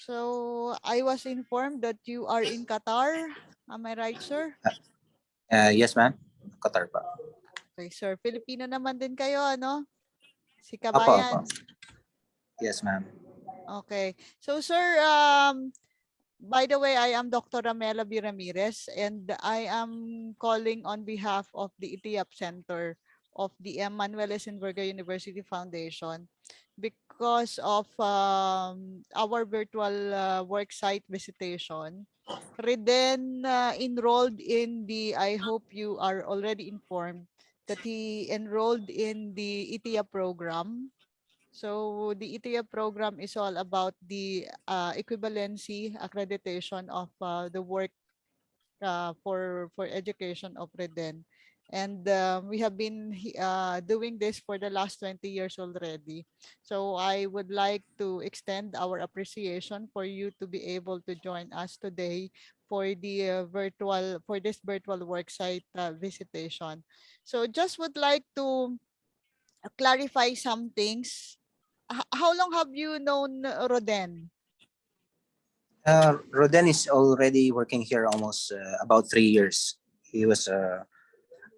So I was informed that you are in Qatar. Am I right, sir? Yes, ma'am. Qatar pa. Okay, sir. Filipino naman din kayo, ano? Si Opo, opo. Kabayan. Yes, ma'am. Okay. So, sir, by the way, I am Dr. Ramela B. Ramirez, and I am calling on behalf of the ETEEAP Center of the M. Manuel Isenberga University Foundation because of our virtual worksite visitation. Reden enrolled in the, I hope you are already informed, that he enrolled in the ETEEAP program. So the ETEEAP program is all about the equivalency accreditation of the work for education of Reden. And we have been doing this for the last 20 years already. So I would like to extend our appreciation for you to be able to join us today for the for this virtual worksite visitation. So just would like to clarify some things. How long have you known Roden? Roden is already working here almost about 3 years. He was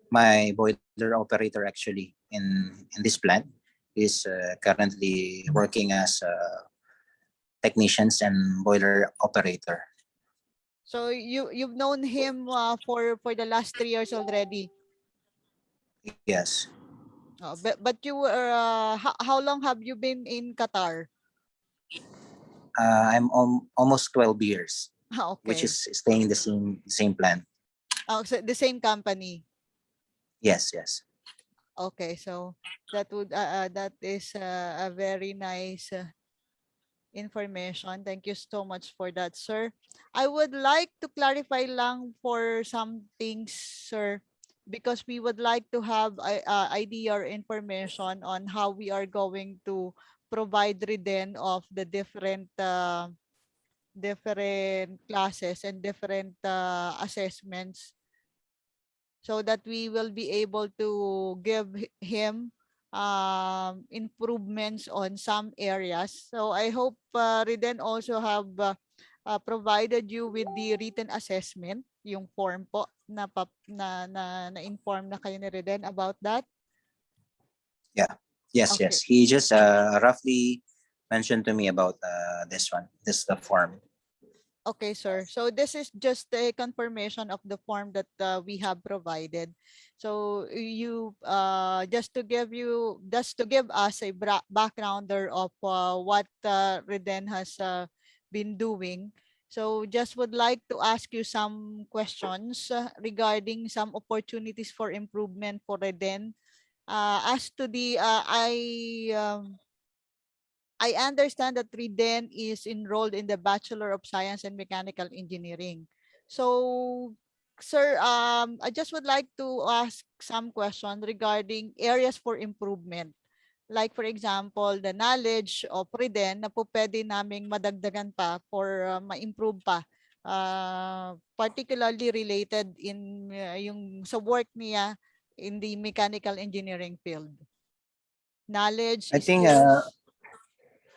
my boiler operator actually in this plant. He's currently working as technicians and boiler operator. So you've known him for the last 3 years already. Yes. But you were how long have you been in Qatar? I'm almost 12 years, which Okay. is staying in the same plant. Oh, so the same company. Yes, yes. Okay, so that is a very nice information. Thank you so much for that, sir. I would like to clarify lang for some things, sir, because we would like to have idea or information on how we are going to provide Reden of the different classes and different assessments so that we will be able to give him improvements on some areas. So I hope Reden also have provided you with the written assessment, yung form po na inform na kayo ni Reden about that. Yeah. Yes, Okay. yes. He just roughly mentioned to me about this one. This is the form. Okay, sir. So this is just a confirmation of the form that we have provided. So you just to give us a backgrounder of what Reden has been doing. So just would like to ask you some questions regarding some opportunities for improvement for Reden. As to the I understand that Reden is enrolled in the Bachelor of Science and Mechanical Engineering. So, sir, I just would like to ask some questions regarding areas for improvement. Like for example, the knowledge of Reden na po pwede naming madagdagan pa for ma-improve pa. Particularly related in yung sa work niya in the mechanical engineering field. Knowledge, I think skills.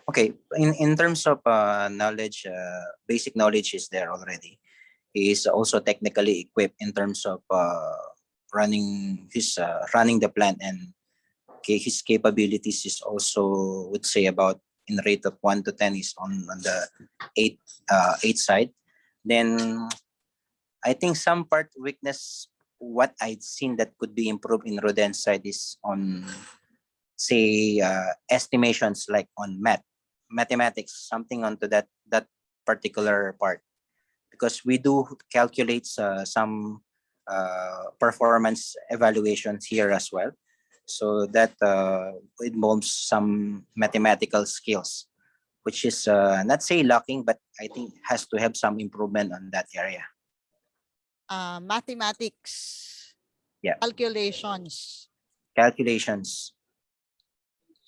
okay, in terms of knowledge, basic knowledge is there already. He is also technically equipped in terms of running the plant, and his capabilities is also, would say, about in rate of 1 to 10 is on the 8 side. Then I think some part weakness what I'd seen that could be improved in Roden's side is on, say, estimations, like on mathematics, something onto that particular part, because we do calculate some performance evaluations here as well, so that involves some mathematical skills, which is not say lacking, but I think has to have some improvement on that area. Mathematics. Yeah. Calculations.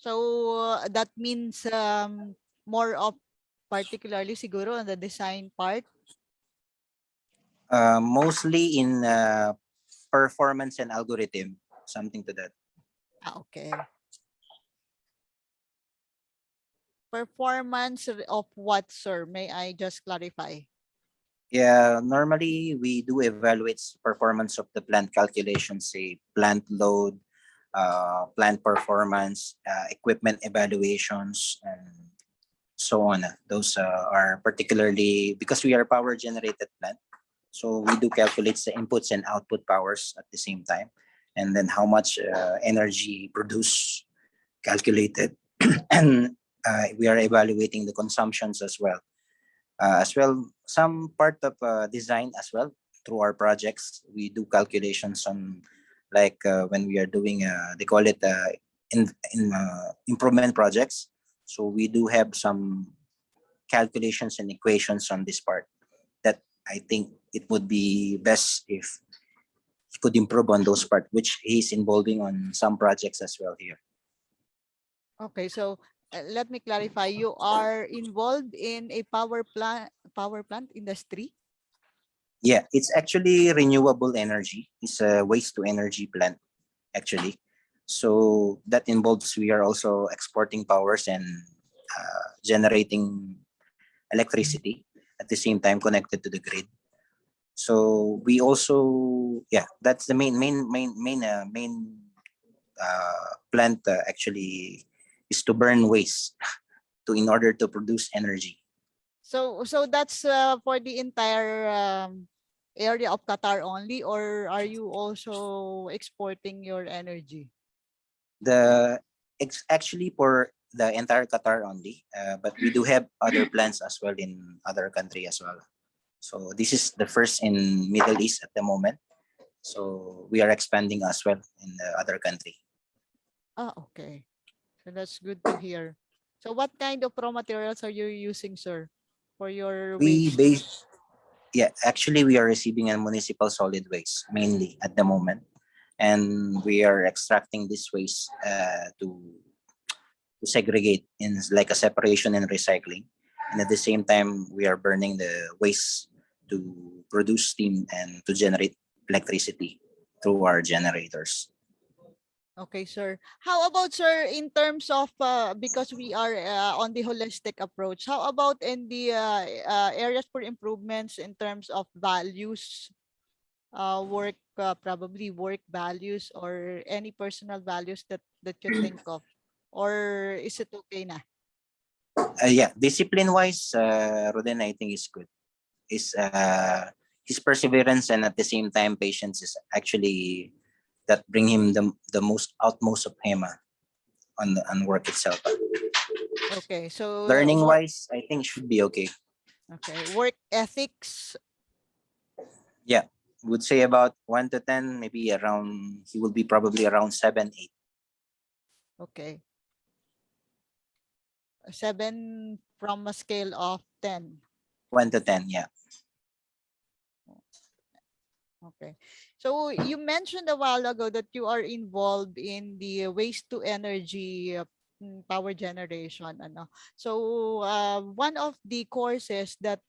So that means more of particularly siguro on the design part. Mostly in performance and algorithm, something to that. Okay. Performance of what, sir? May I just clarify? Yeah, normally we do evaluate performance of the plant calculations, say plant load, plant performance, equipment evaluations, and so on. Those are particularly because we are power generated plant. So we do calculate the inputs and output powers at the same time, and then how much energy produced calculated, and we are evaluating the consumptions as well. As well, some part of design as well through our projects. We do calculations on like when we are doing they call it in improvement projects. So we do have some calculations and equations on this part that I think it would be best if he could improve on those part, which he's involving on some projects as well here. Okay, so let me clarify. You are involved in a power plant industry? Yeah, it's actually renewable energy. It's a waste to energy plant actually. So that involves we are also exporting powers and generating electricity at the same time connected to the grid. So we also yeah, that's the main plant actually is to burn waste to in order to produce energy. So that's for the entire area of Qatar only, or are you also exporting your energy? The it's actually for the entire Qatar only, but we do have other plants as well in other country as well. So this is the first in Middle East at the moment. So we are expanding as well in the other country. Ah, okay. So that's good to hear. So what kind of raw materials are you using, sir, for your We waste? base yeah, actually we are receiving a municipal solid waste mainly at the moment, and we are extracting this waste to segregate in like a separation and recycling, and at the same time we are burning the waste to produce steam and to generate electricity through our generators. Okay, sir. How about, sir, in terms of, because we are on the holistic approach, how about in the areas for improvements in terms of values, work, probably work values or any personal values that you think of? Or is it okay na? Yeah, discipline wise, Roden I think is good. Is his perseverance and at the same time patience is actually that bring him the most outmost of him on work itself. Okay, so Learning work, wise, I think should be okay. okay, work ethics. Yeah, would say about 1 to 10, maybe around he will be probably around 7, 8. Okay, 7 from a scale of 10. 1 to 10, yeah. Okay. So you mentioned a while ago that you are involved in the waste to energy power generation. Ano. So one of the courses that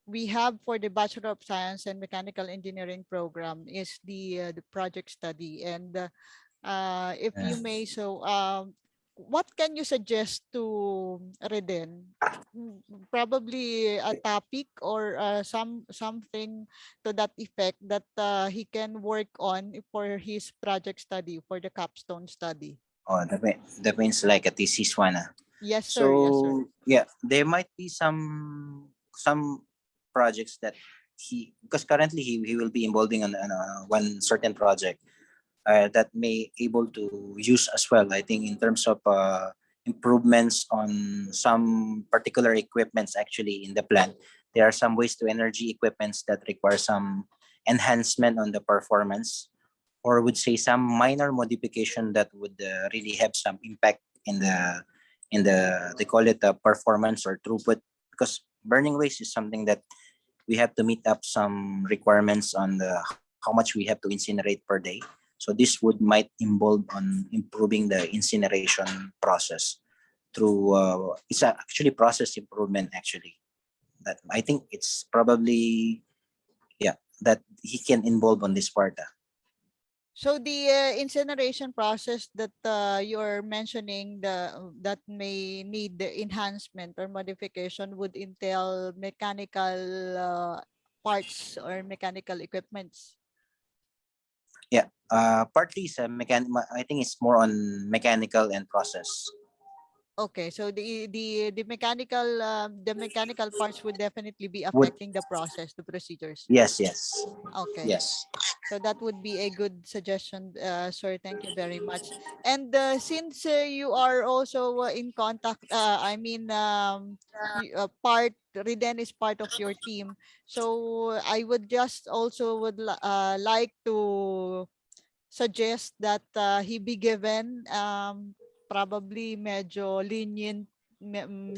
we have for the Bachelor of Science and Mechanical Engineering program is the project study. And if Yeah. you may, so what can you suggest to Reden? Probably a topic or something to that effect that he can work on for his project study, for the capstone study. Oh, that means like a thesis one. Yes, sir. Yes, sir. So yeah, there might be some projects that he because currently he will be involving on one certain project that may able to use as well. I think in terms of improvements on some particular equipments actually in the plant, there are some waste to energy equipments that require some enhancement on the performance, or would say some minor modification that would really have some impact in the they call it performance or throughput, because burning waste is something that we have to meet up some requirements on the how much we have to incinerate per day. So this would might involve on improving the incineration process through it's actually process improvement actually, that I think it's probably yeah that he can involve on this part. So the incineration process that you're mentioning, that may need the enhancement or modification, would entail mechanical parts or mechanical equipments. Yeah, partly is I think it's more on mechanical and process. Okay, so the mechanical parts would definitely be Would affecting the process, the procedures. Yes, yes, Okay. yes. So that would be a good suggestion, sir. Thank you very much. And since you are also in contact, I mean, Reden is part of your team. So I would just also like to suggest that he be given probably medyo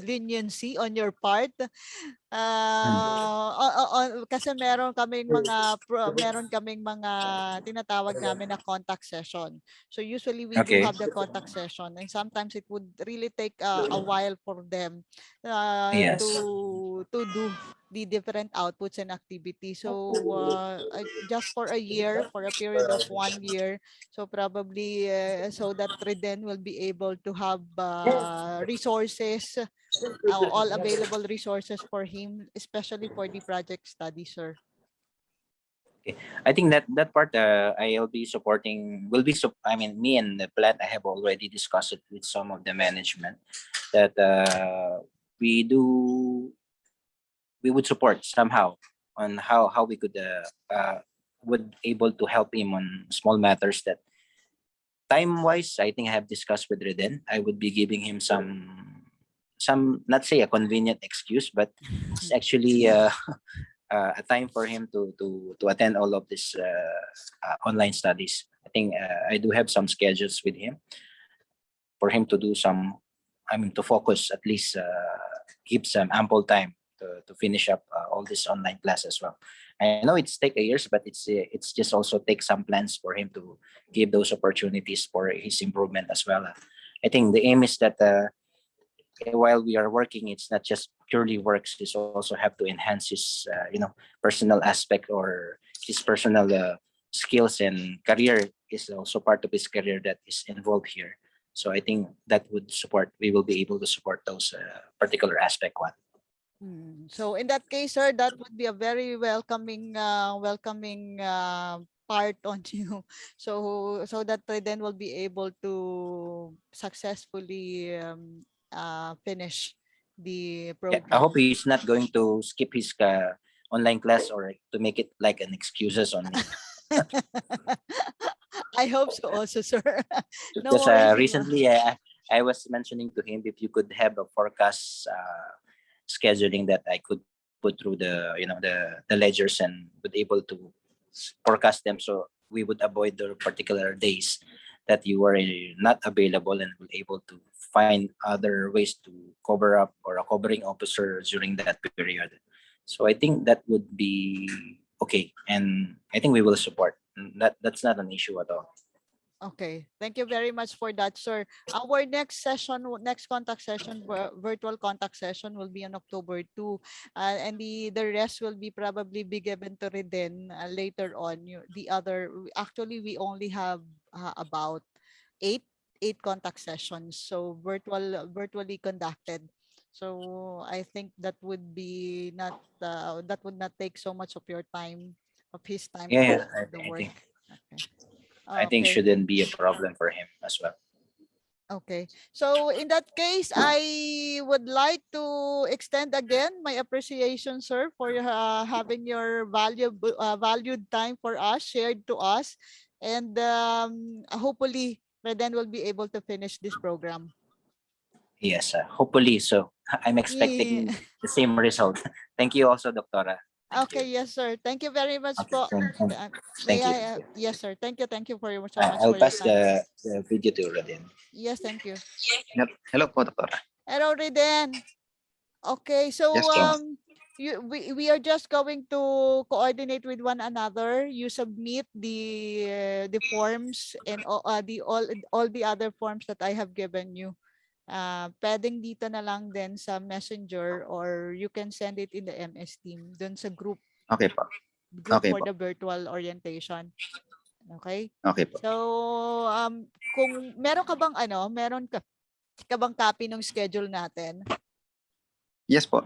leniency on your part, kasi meron kaming mga tinatawag namin na contact session. So usually we do Okay. have the contact session, and sometimes it would really take a while for them Yes. to do the different outputs and activities. So just for a year, for a period of 1 year, so probably so that Reden will be able to have resources, all available resources for him, especially for the project study, sir. Okay. I think that part I'll be supporting will be I mean, me and the plant, I have already discussed it with some of the management that we do we would support somehow on how we could would able to help him on small matters that time wise. I think I have discussed with Reden. I would be giving him some, not say a convenient excuse, but it's actually a time for him to attend all of this online studies. I think I do have some schedules with him for him to do some. I mean, to focus at least, give some ample time to finish up all this online class as well. I know it's take a years, but it's just also take some plans for him to give those opportunities for his improvement as well. I think the aim is that while we are working, it's not just purely works. It's also have to enhance his, personal aspect, or his personal skills and career is also part of his career that is involved here. So I think that would support. We will be able to support those particular aspect one. So in that case, sir, that would be a very welcoming part on you. So that I then will be able to successfully finish the Yeah, I hope program. he's not going to skip his online class or to make it like an excuses on me. I hope so also, sir. No Because worries about. recently I was mentioning to him if you could have a forecast scheduling that I could put through the ledgers and would able to forecast them, so we would avoid the particular days that you were not available, and will able to find other ways to cover up, or a covering officer during that period. So I think that would be okay, and I think we will support. That's not an issue at all. Okay, thank you very much for that, sir. Our next session, next contact session, virtual contact session will be on October 2. And the rest will be probably be given to Reden later on. Actually, we only have about eight contact sessions, so virtually conducted. So I think that would not take so much of your time, of his time, Yeah, to yeah, do the work. Okay. I think Okay. shouldn't be a problem for him as well. Okay. So in that case, I would like to extend again my appreciation, sir, for having your valued time for us, shared to us. And hopefully, Reden will be able to finish this program. Yes, hopefully so. I'm Yeah. expecting the same result. Thank you also, Doctora. Thank you. Okay, yes, sir. Thank you very much Okay, po. May thank you. I, yes, sir. Thank you for so much I'll for your pass time. the video to Rodin. Yes, thank you. Yep. Hello po, Doktora. Hello, Reden. Okay, Yes so po. we are just going to coordinate with one another. You submit the forms and all the other forms that I have given you. Pwedeng dito na lang din sa Messenger, or you can send it in the MS team dun sa group Okay po. group Okay for po. the virtual orientation. Okay? Okay po. So, kung meron ka bang meron ka bang copy ng schedule natin? Yes po,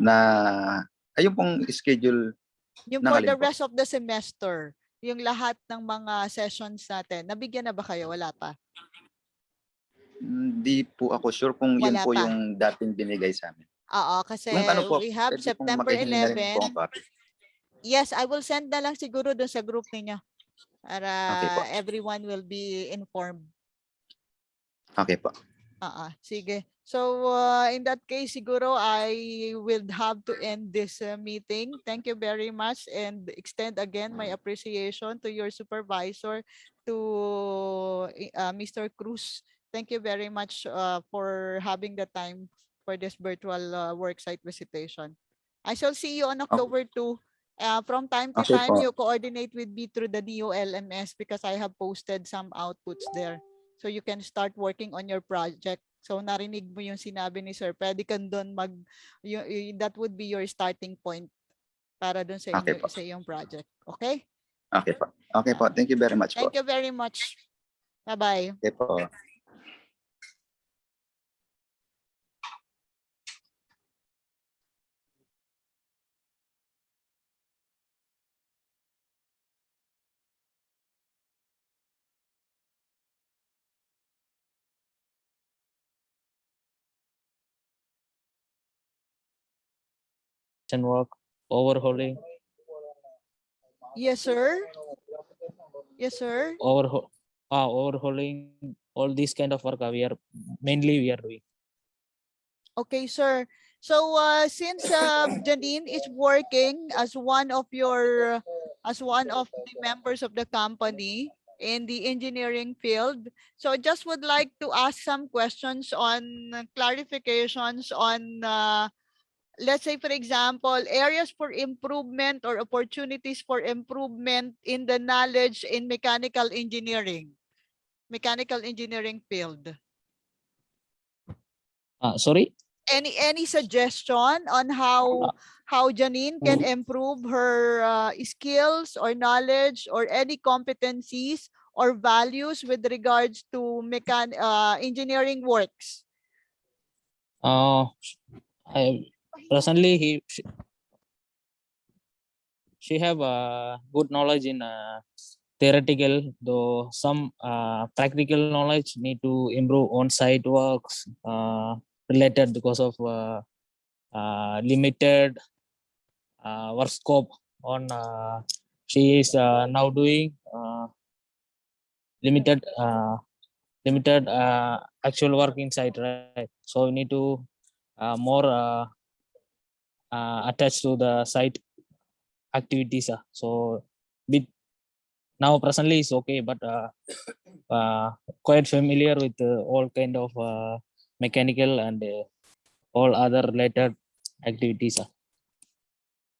ayun pong schedule Yung ng for alin the po? rest of the semester, yung lahat ng mga sessions natin, nabigyan na ba kayo? Wala pa? Hindi po ako sure kung yun Wala po pa. yung dating binigay sa amin. Oo, kasi Kung ano po, we have pwede pong September makihingi na rin po 11. ang copy. Yes, I will send na lang siguro doon sa group ninyo para Okay po. everyone will be informed. Okay po. Sige. So, in that case, siguro I will have to end this meeting. Thank you very much and extend again my appreciation to your supervisor, to Mr. Cruz. Thank you very much for having the time for this virtual worksite visitation. I shall see you on October 2. From time to Okay time, po. you coordinate with me through the DOLMS because I have posted some outputs there. So you can start working on your project. So narinig mo yung sinabi ni Sir, pwede kang doon that would be your starting point para doon sa Okay inyo po. sa iyong project. Okay? Okay po. Okay po. Thank you very much po. Thank you very much. Bye-bye. Okay po. Work, overhauling, Yes, sir. Yes, sir. overhauling, all these kind of work we are doing. Okay, sir. So since Janine is working as one of the members of the company in the engineering field, so I just would like to ask some questions on clarifications on let's say, for example, areas for improvement or opportunities for improvement in the knowledge in mechanical engineering field. Sorry. Any suggestion on how Janine can improve her skills or knowledge or any competencies or values with regards to engineering works? I personally she have good knowledge in theoretical, though some practical knowledge need to improve on site works related because of limited work scope on she is now doing limited actual work inside, right? So we need to more attached to the site activities. So with now presently is okay, but quite familiar with all kind of mechanical and all other related activities.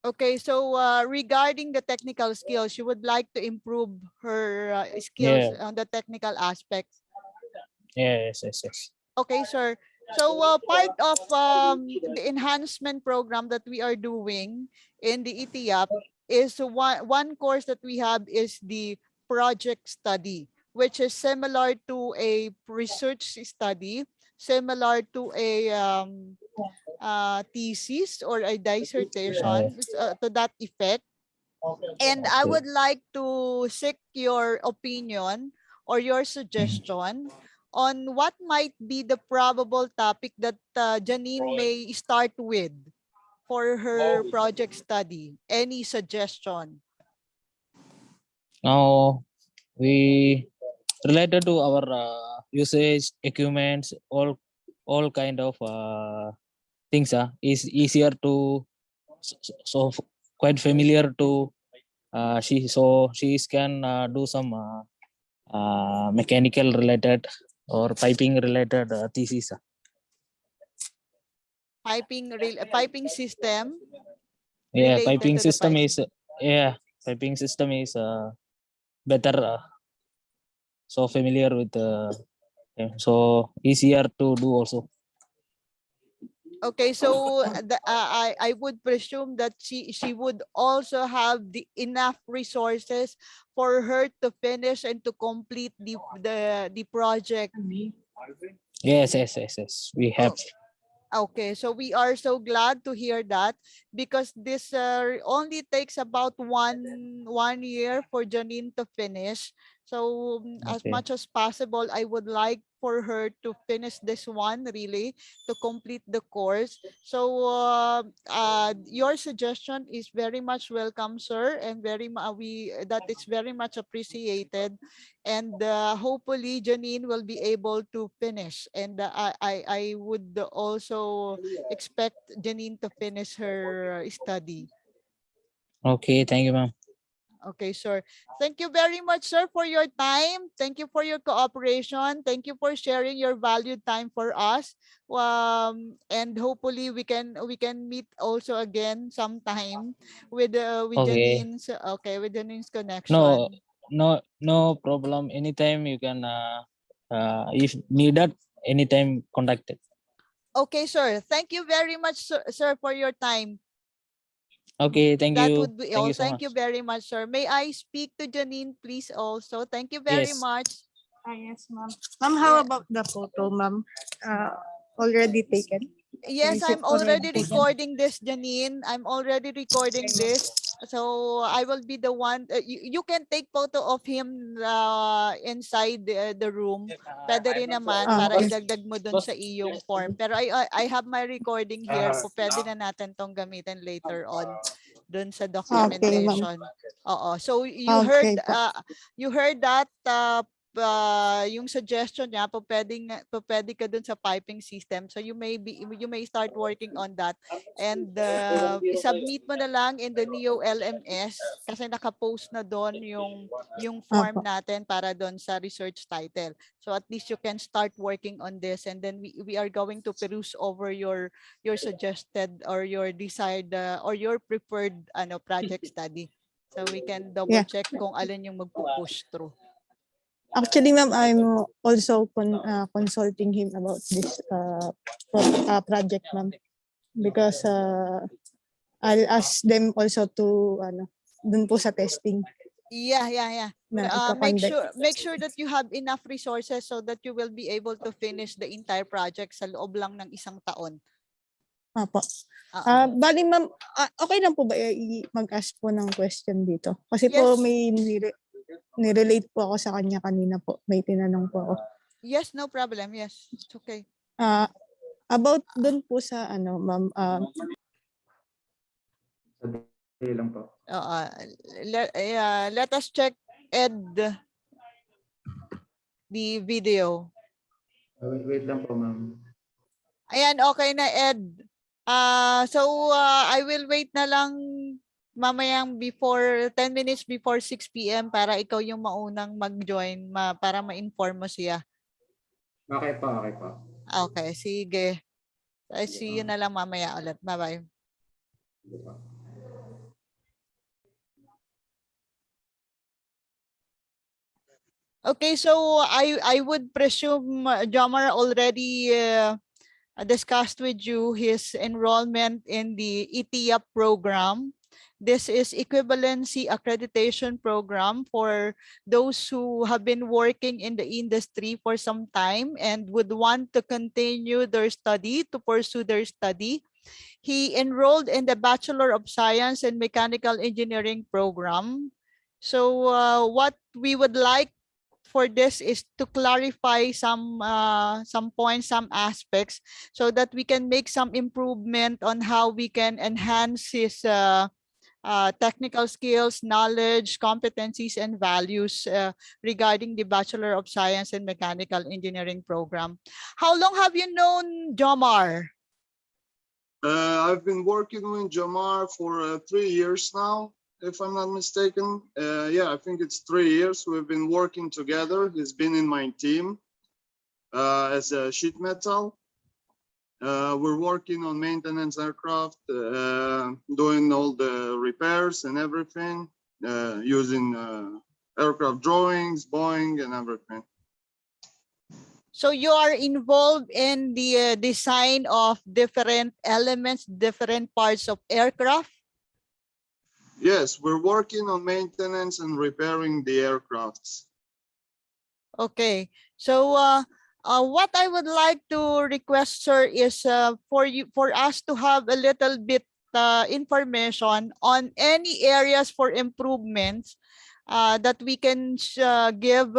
Okay, so regarding the technical skills, you would like to improve her skills Yeah. on the technical aspects. Yes. Okay, sir. So part of the enhancement program that we are doing in the ETEEAP is one course that we have is the project study, which is similar to a research study, similar to a thesis or a dissertation to that effect. And I would like to seek your opinion or your suggestion on what might be the probable topic that Janine may start with for her project study. Any suggestion? Now we related to our usage equipments, all kind of things is easier to so quite familiar to she can do some mechanical related or piping related thesis. Piping system Yeah, related to the piping. piping system is better. So familiar with so easier to do also. Okay, so I would presume that she would also have the enough resources for her to finish and to complete the project. Yes, yes, yes, yes. We have. Oh, okay, so we are so glad to hear that, because this only takes about one year for Janine to finish. So as Okay. much as possible, I would like for her to finish this one, really, to complete the course. So your suggestion is very much welcome, sir, and we that is very much appreciated. And hopefully Janine will be able to finish, and I would also expect Janine to finish her study. Okay, thank you, ma'am. Okay, sir. Thank you very much, sir, for your time. Thank you for your cooperation. Thank you for sharing your valued time for us. And hopefully we can meet also again sometime with Okay. Janine's with Janine's No, connection. no problem. Anytime you can, if needed, anytime contact it. Okay, sir. Thank you very much, sir, for your time. Okay, thank That you. would be Thank all. you so Thank you much. very much, sir. May I speak to Janine, please, also? Thank you very Yes. much. Yes, ma'am. Ma'am, how Yeah. about the photo, ma'am? Already taken? Yes, Is it I'm already already taken? recording this, Janine. I'm already recording this. So I will be the one. You can take photo of him inside the room. Pwede rin naman para Okay. idagdag mo dun sa iyong form. Pero I have my recording here. Pwede na natin tong gamitin later on dun sa Okay, ma'am. documentation. Oo. So Okay po. you heard that yung suggestion niya, pwede ka dun sa piping system. So you may start working on that, and i-submit mo na lang in the Neo LMS kasi naka-post na doon yung form Apo. natin para doon sa research title. So at least you can start working on this, and then we are going to peruse over your suggested or your desired or your preferred project study. So we can double Yeah. check kung alin yung magpo-push through. Actually, ma'am, I'm also consulting him about this project, ma'am. Because I'll ask them also to dun po sa testing Yeah. na Make ika-conduct. sure that you have enough resources so that you will be able to finish the entire project sa loob lang ng 1 taon. Apo. Oo. Bali, ma'am, okay lang po ba mag-ask po ng question dito? Kasi po Yes. may nirelate po ako sa kanya kanina po. May tinanong po ako. Yes, no problem. Yes, it's okay. About dun po sa ma'am, Sandali lang po. Let us check the video. Wait lang po, ma'am. Ayan, okay na, Ed. So I will wait na lang mamayang 10 minutes before 6 p.m. para ikaw yung maunang mag-join para ma-inform mo siya. Okay po, okay po. Okay, sige. I see you na lang mamaya ulit. Bye-bye. Okay, so I would presume Jomar already discussed with you his enrollment in the ETEEAP program. This is equivalency accreditation program for those who have been working in the industry for some time and would want to continue their study, to pursue their study. He enrolled in the Bachelor of Science in Mechanical Engineering program. So what we would like for this is to clarify some points, some aspects, so that we can make some improvement on how we can enhance his technical skills, knowledge, competencies, and values regarding the Bachelor of Science in Mechanical Engineering program. How long have you known Jomar? I've been working with Jamar for 3 years now, if I'm not mistaken. Yeah, I think it's 3 years. We've been working together. He's been in my team as a sheet metal. We're working on maintenance aircraft, doing all the repairs and everything, using aircraft drawings, Boeing, and everything. So you are involved in the design of different elements, different parts of aircraft? Yes, we're working on maintenance and repairing the aircrafts. Okay. So what I would like to request, sir, is for us to have a little bit information on any areas for improvements that we can give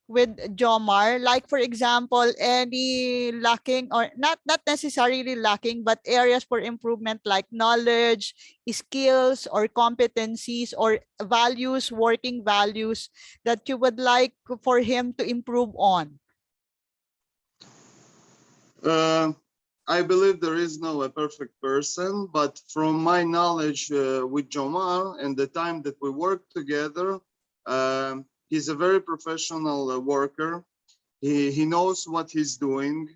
with Jomar, like for example, any lacking or not necessarily lacking, but areas for improvement like knowledge, skills, or competencies, or values, working values that you would like for him to improve on. I believe there is no a perfect person, but from my knowledge with Jomar and the time that we work together, he's a very professional worker. He knows what he's doing.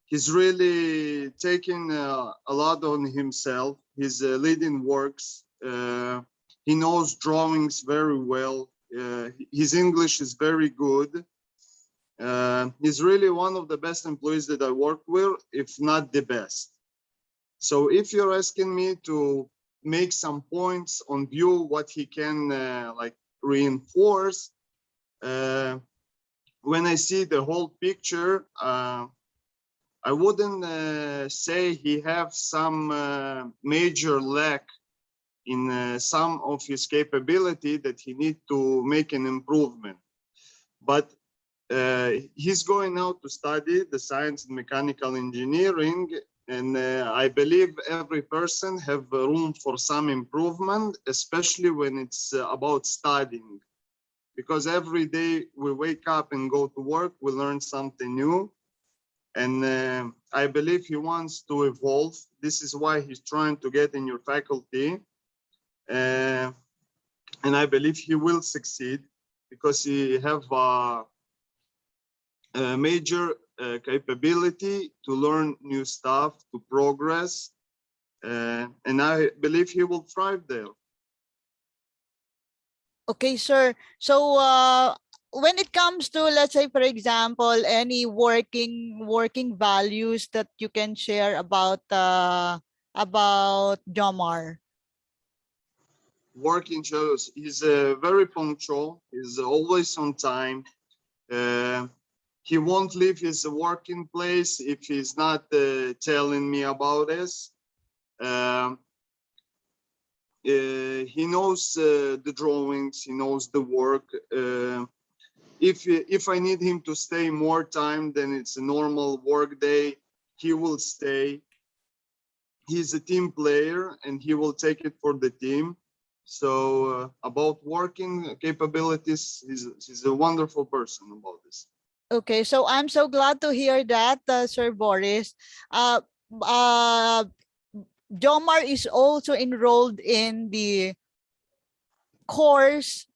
He's really taking a lot on himself. He's leading works. He knows drawings very well. His English is very good. He's really one of the best employees that I work with, if not the best. So if you're asking me to make some points on view what he can like reinforce, when I see the whole picture, I wouldn't say he have some major lack in some of his capability that he need to make an improvement. But he's going out to study the science and mechanical engineering, and I believe every person have room for some improvement, especially when it's about studying. Because every day we wake up and go to work, we learn something new. And I believe he wants to evolve. This is why he's trying to get in your faculty. And I believe he will succeed because he have a major capability to learn new stuff, to progress. And I believe he will thrive there. Okay, sir. So when it comes to, let's say, for example, any working values that you can share about Jomar. Working shows he's very punctual. He's always on time. He won't leave his working place if he's not telling me about this. He knows the drawings. He knows the work. If I need him to stay more time than it's a normal work day, he will stay. He's a team player and he will take it for the team. So about working capabilities, he's a wonderful person about this. Okay, so I'm so glad to hear that, Sir Boris. Jomar is also enrolled in the course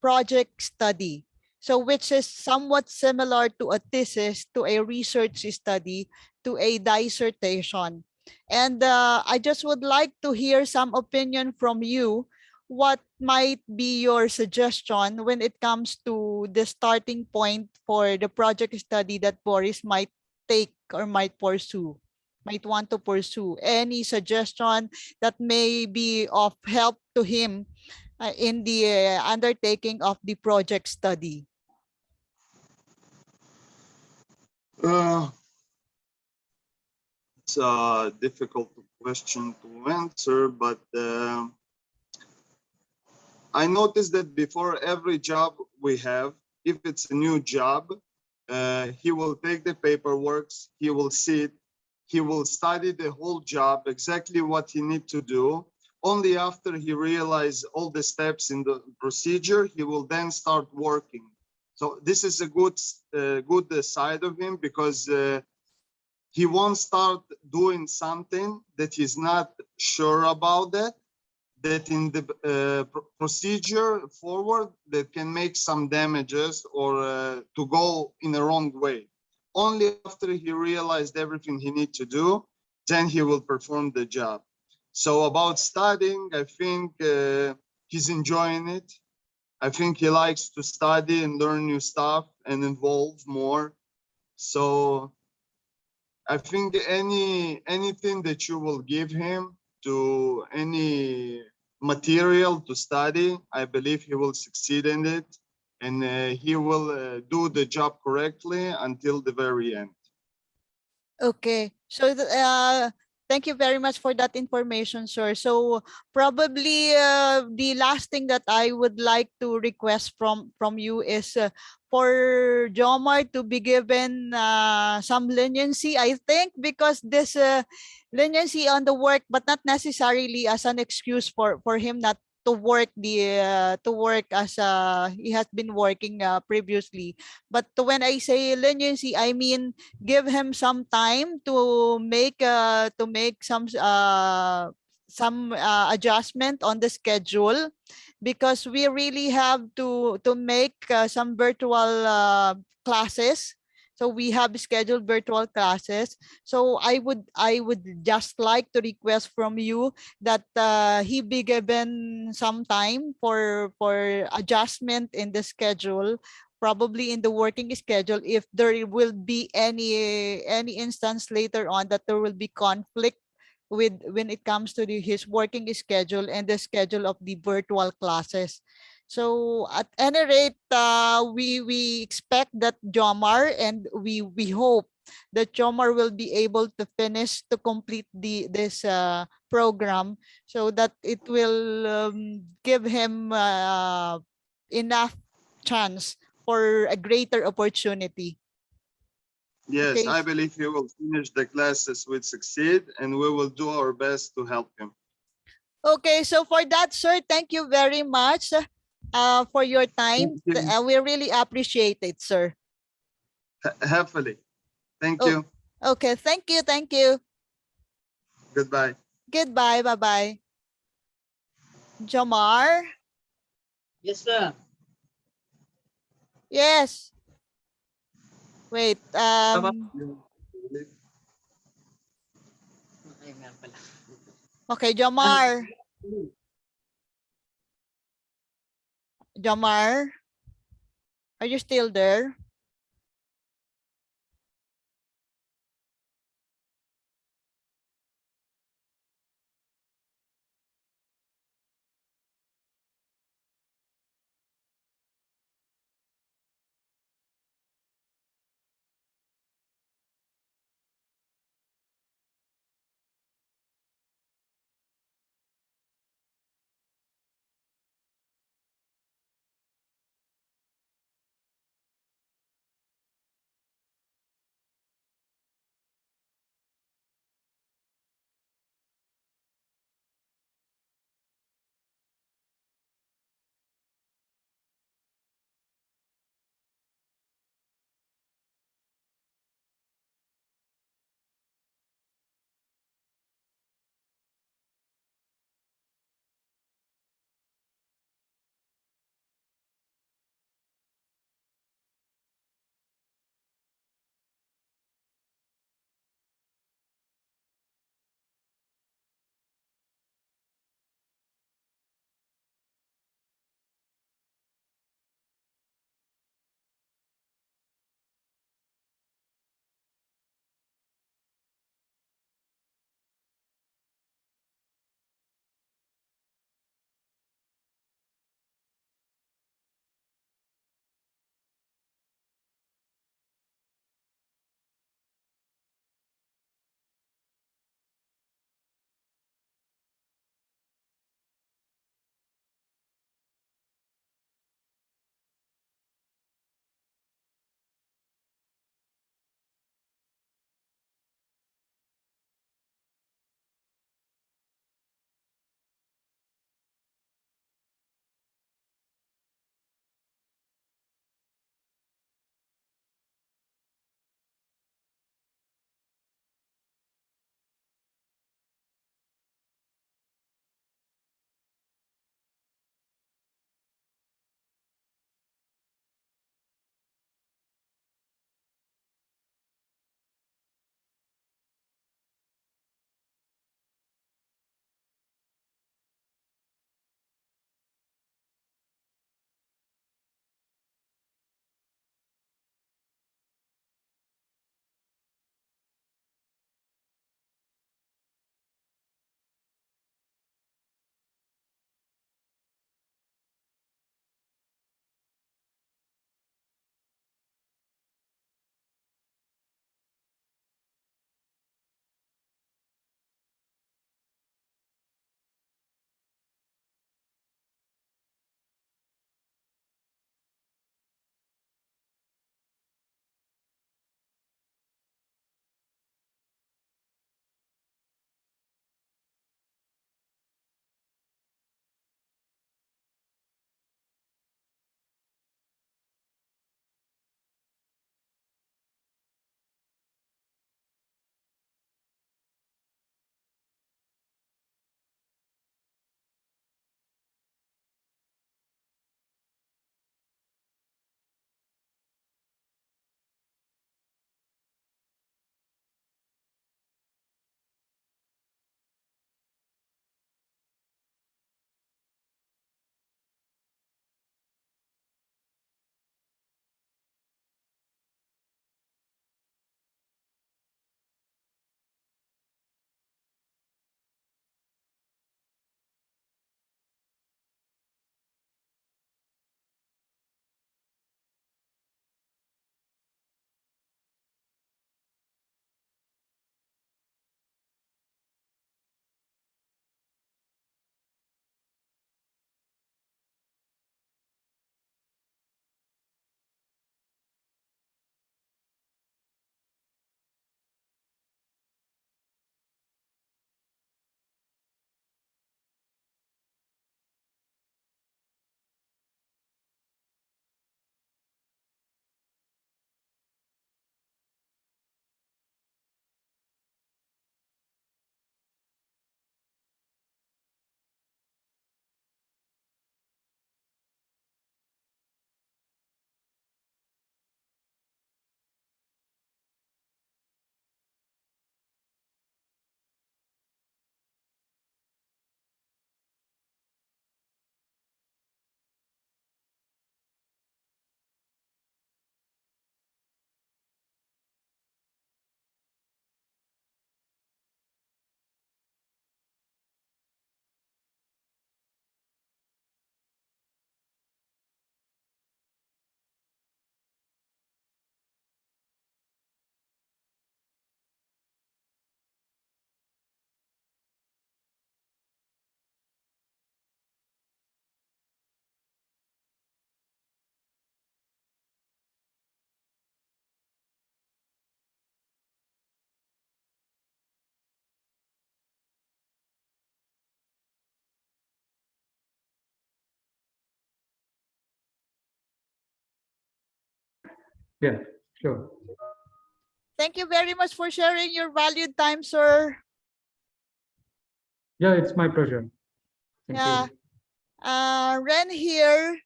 project study. So which is somewhat similar to a thesis, to a research study, to a dissertation. And I just would like to hear some opinion from you. What might be your suggestion when it comes to the starting point for the project study that Boris might take or might want to pursue? Any suggestion that may be of help to him in the undertaking of the project study? It's a difficult question to answer, but I noticed that before every job we have, if it's a new job, he will take the paperwork, he will sit, he will study the whole job, exactly what he needs to do. Only after he realizes all the steps in the procedure, he will then start working. So this is a good side of him, because he won't start doing something that he's not sure about, that in the procedure forward that can make some damages or to go in the wrong way. Only after he realized everything he needs to do, then he will perform the job. So about studying, I think he's enjoying it. I think he likes to study and learn new stuff and involve more. So I think anything that you will give him, to any material to study, I believe he will succeed in it, and he will do the job correctly until the very end. Okay. So thank you very much for that information, sir. So probably the last thing that I would like to request from you is for Jomar to be given some leniency, I think, because this leniency on the work, but not necessarily as an excuse for him not to work to work as he has been working previously. But when I say leniency, I mean give him some time to make some adjustment on the schedule, because we really have to make some virtual classes. So we have scheduled virtual classes. So I would just like to request from you that he be given some time for adjustment in the schedule, probably in the working schedule, if there will be any instance later on that there will be conflict with when it comes to his working schedule and the schedule of the virtual classes. So at any rate, we expect that Jomar, and we hope that Jomar will be able to finish to complete this program, so that it will give him enough chance for a greater opportunity. Yes, Okay. I believe he will finish the classes with succeed, and we will do our best to help him. Okay, so for that, sir, thank you very much for your time. Thank you. We really appreciate it, sir. Happily. Thank Oh, you. okay, thank you, thank you. Goodbye. Goodbye, bye-bye. Jamar? Yes, sir. Yes. Wait, Ay, meron pala. okay, Jamar. Jamar, are you still there? Yeah, sure. Thank you very much for sharing your valued time, sir. Yeah, it's my pleasure. Thank Yeah. you. Ren here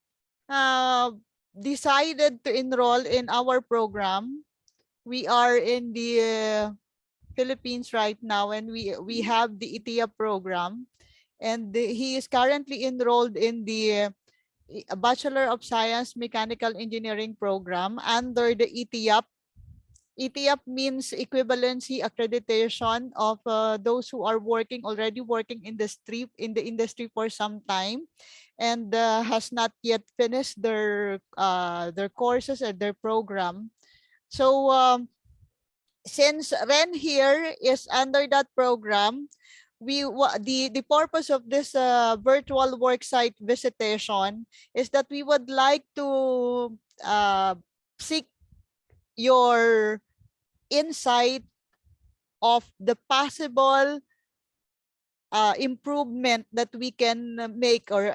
uh, decided to enroll in our program. We are in the Philippines right now, and we have the ETEEAP program, and he is currently enrolled in the Bachelor of Science Mechanical Engineering program under the ETEEAP. ETEEAP means equivalency accreditation of those who are already working in the industry for some time, and has not yet finished their courses and their program. So since Ren here is under that program, the purpose of this virtual worksite visitation is that we would like to seek your insight of the possible improvement that we can make, or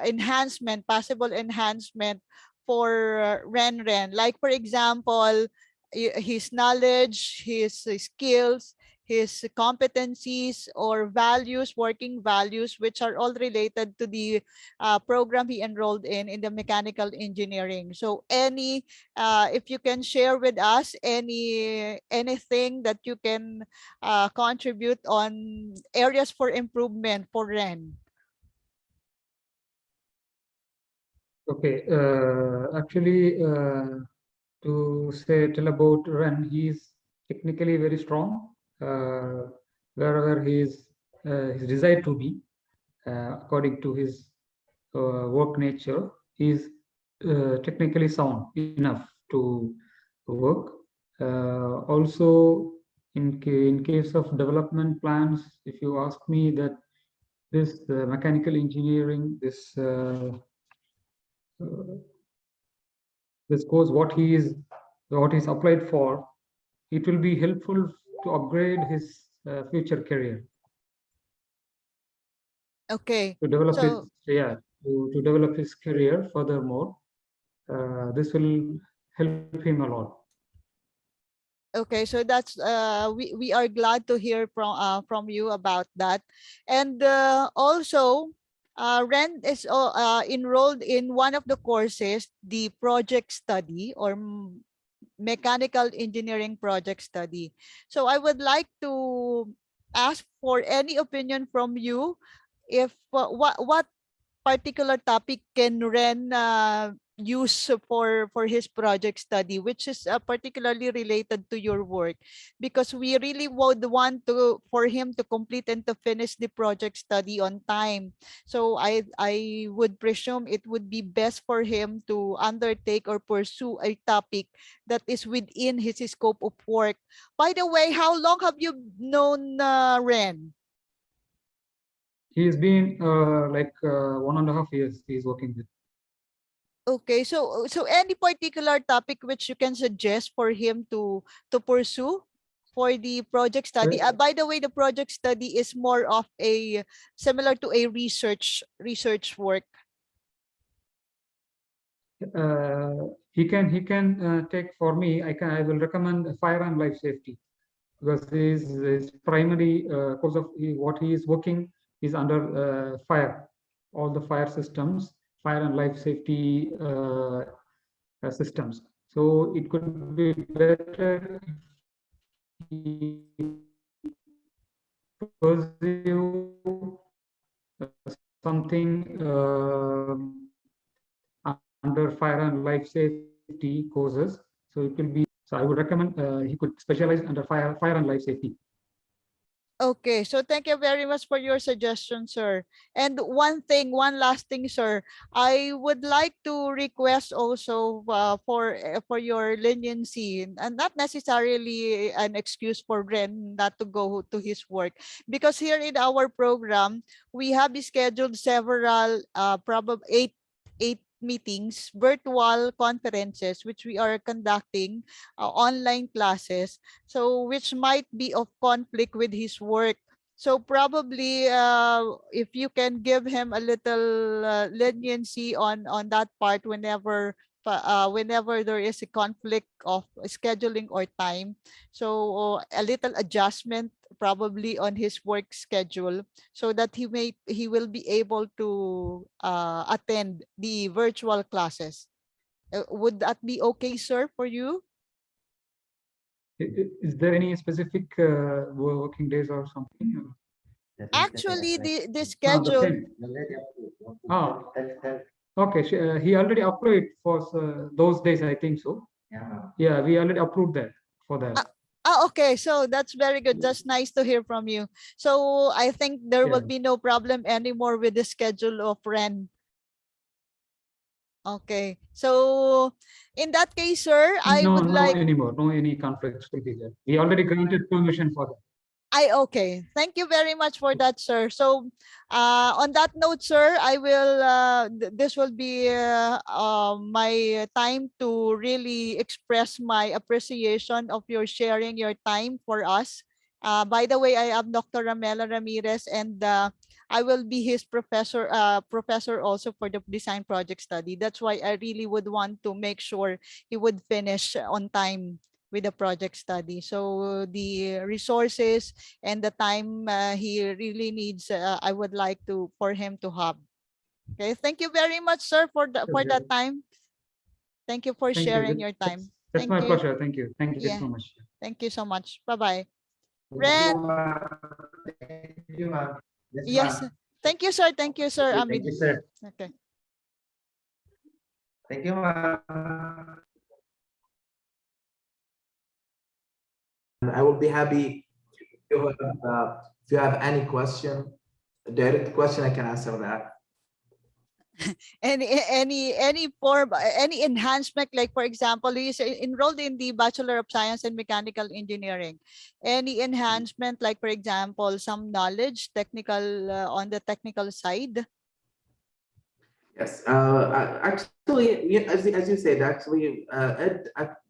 possible enhancement for Ren. Like for example, his knowledge, his skills, his competencies or values, working values, which are all related to the program he enrolled in the mechanical engineering. So if you can share with us anything that you can contribute on areas for improvement for Ren. Okay. Actually, tell about Ren, he is technically very strong. Wherever he is desired to be, according to his work nature, he is technically sound enough to work. Also, in case of development plans, if you ask me that this mechanical engineering, this course, what he's applied for, it will be helpful to upgrade his future career, Okay, to develop his so to develop his career furthermore. This will help him a lot. okay, so that's we are glad to hear from you about that. And also Ren is enrolled in one of the courses, the project study, or mechanical engineering project study. So I would like to ask for any opinion from you, if what particular topic can Ren use for his project study, which is particularly related to your work, because we really would want to for him to complete and to finish the project study on time. So I would presume it would be best for him to undertake or pursue a topic that is within his scope of work. By the way, how long have you known Ren? He's been like 1.5 years he's working with. Okay, so any particular topic which you can suggest for him to pursue for the project study? By the way, the project study is more of a similar to a research work. He can take, for me, I will recommend fire and life safety, because his primary course of what he is working is under fire, all the fire systems, fire and life safety systems. So it could be better if he pursue something under fire and life safety courses. So it will be. So I would recommend he could specialize under fire and life safety. Okay, so thank you very much for your suggestion, sir. And one last thing, sir. I would like to request also for your leniency, and not necessarily an excuse for Ren not to go to his work, because here in our program we have scheduled several probably eight meetings, virtual conferences, which we are conducting, online classes, so which might be of conflict with his work. So probably if you can give him a little leniency on that part whenever whenever there is a conflict of scheduling or time. So a little adjustment probably on his work schedule so that he will be able to attend the virtual classes. Would that be okay, sir, for you? Is there any specific working days or something? Actually, the The schedule, same. Oh, okay. He already applied for those days, I think so. Yeah, we already approved that for that. okay, so that's very good. That's nice to hear from you. So I think there will Yeah. be no problem anymore with the schedule of Ren. Okay, so in that case, sir, I No, would no like, anymore. No any conflicts will be there. We already granted permission for that. okay. Thank you very much for that, sir. So, on that note, sir, I will. This will be my time to really express my appreciation of your sharing your time for us. By the way, I am Dr. Ramela Ramirez, and I will be his professor. Professor also for the design project study. That's why I really would want to make sure he would finish on time with the project study. So the resources and the time he really needs, I would like to for him to have. Okay, thank you very much, sir, for Okay. that time. Thank you for Thank you. sharing your time. That's Thank my you. pleasure. Thank you. Thank you Yeah, so much. thank you so much. Bye bye. Thank you, Ren, ma'am. Thank you, ma'am. Yes, yes. ma'am. Thank you, sir. Thank you, sir. Okay, thank Amid. you, sir. Okay. Thank you, ma'am. I will be happy if you have any question, a direct question, I can answer that. Any form, any enhancement, like for example, he's enrolled in the Bachelor of Science in Mechanical Engineering. Any enhancement, like for example, some knowledge, technical, on the technical side? Yes, actually, yeah, as you said, actually, Ed,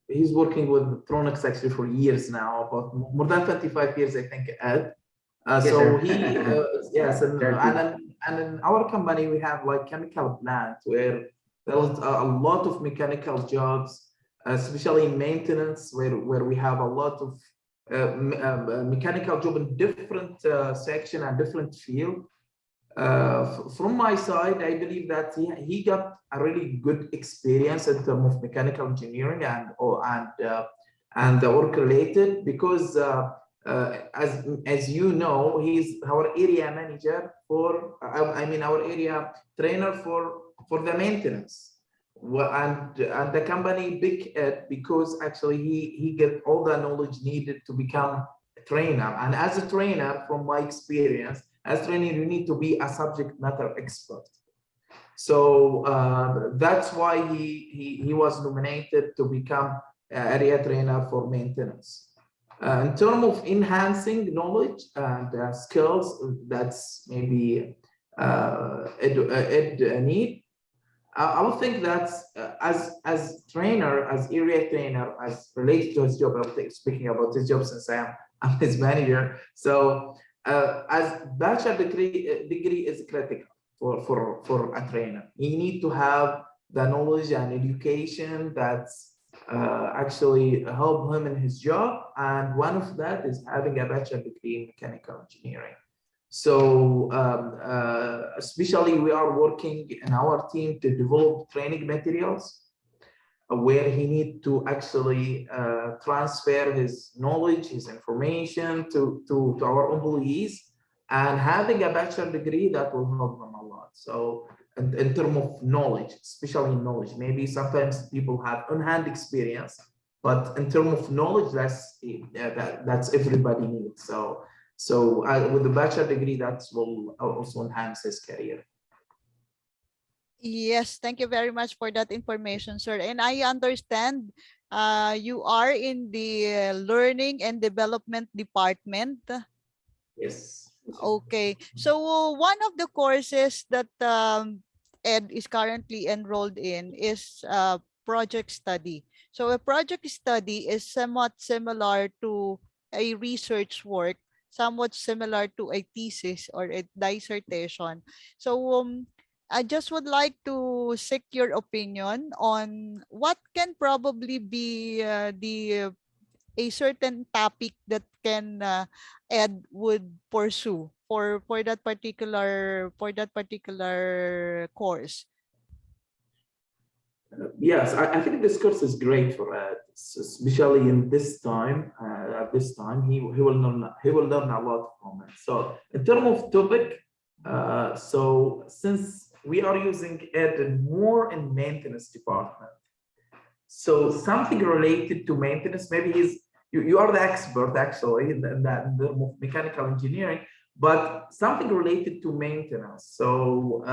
he's working with Tronix actually for years now, about more than 25 years, I think, Ed. Yes, So sir. he, yes, and, 30. and in our company, we have like chemical plant where there's a lot of mechanical jobs, especially in maintenance, where we have a lot of mechanical job in different section and different field. From my side, I believe that he got a really good experience in terms of mechanical engineering and the work related because as you know, he's our area manager for I mean our area trainer for the maintenance. And the company picked it because actually he get all the knowledge needed to become a trainer. And as a trainer, from my experience, as trainer, you need to be a subject matter expert. So that's why he was nominated to become area trainer for maintenance. In terms of enhancing knowledge and skills, that's maybe Ed need. I would think that as trainer, as area trainer, as related to his job, I'm speaking about his job since I'm his manager. So as bachelor degree is critical for a trainer. You need to have the knowledge and education that's actually help him in his job, and one of that is having a bachelor degree in mechanical engineering. So especially we are working in our team to develop training materials where he need to actually transfer his knowledge, his information to our employees, and having a bachelor degree that will help them a lot. So in terms of knowledge, especially knowledge, maybe sometimes people have on-hand experience, but in terms of knowledge, that's everybody needs. So with the bachelor degree, that will also enhance his career. Yes, thank you very much for that information, sir. And I understand you are in the learning and development department. Yes. Okay, so one of the courses that Ed is currently enrolled in is project study. So a project study is somewhat similar to a research work, somewhat similar to a thesis or a dissertation. So I just would like to seek your opinion on what can probably be the a certain topic that can Ed would pursue for that particular course. Yes, I think this course is great for Ed, especially in this time. At this time, he will learn a lot from it. So in terms of topic, so since we are using Ed more in maintenance department, so something related to maintenance, maybe you are the expert actually in that in terms of mechanical engineering, but something related to maintenance. So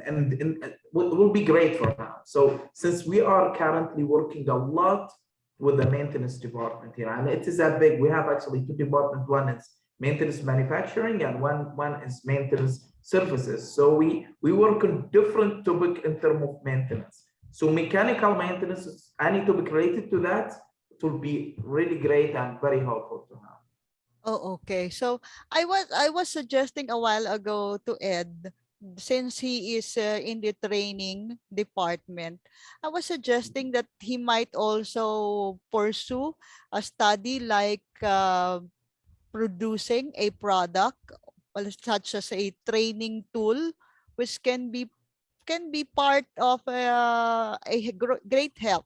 and will be great for now. So since we are currently working a lot with the maintenance department here, and it is that big, we have actually two departments. One is maintenance manufacturing, and one is maintenance services. So we work on different topic in terms of maintenance. So mechanical maintenance, any topic related to that, it will be really great and very helpful to have. Oh, okay. So I was suggesting a while ago to Ed, since he is in the training department, I was suggesting that he might also pursue a study like producing a product, such as a training tool, which can be part of great help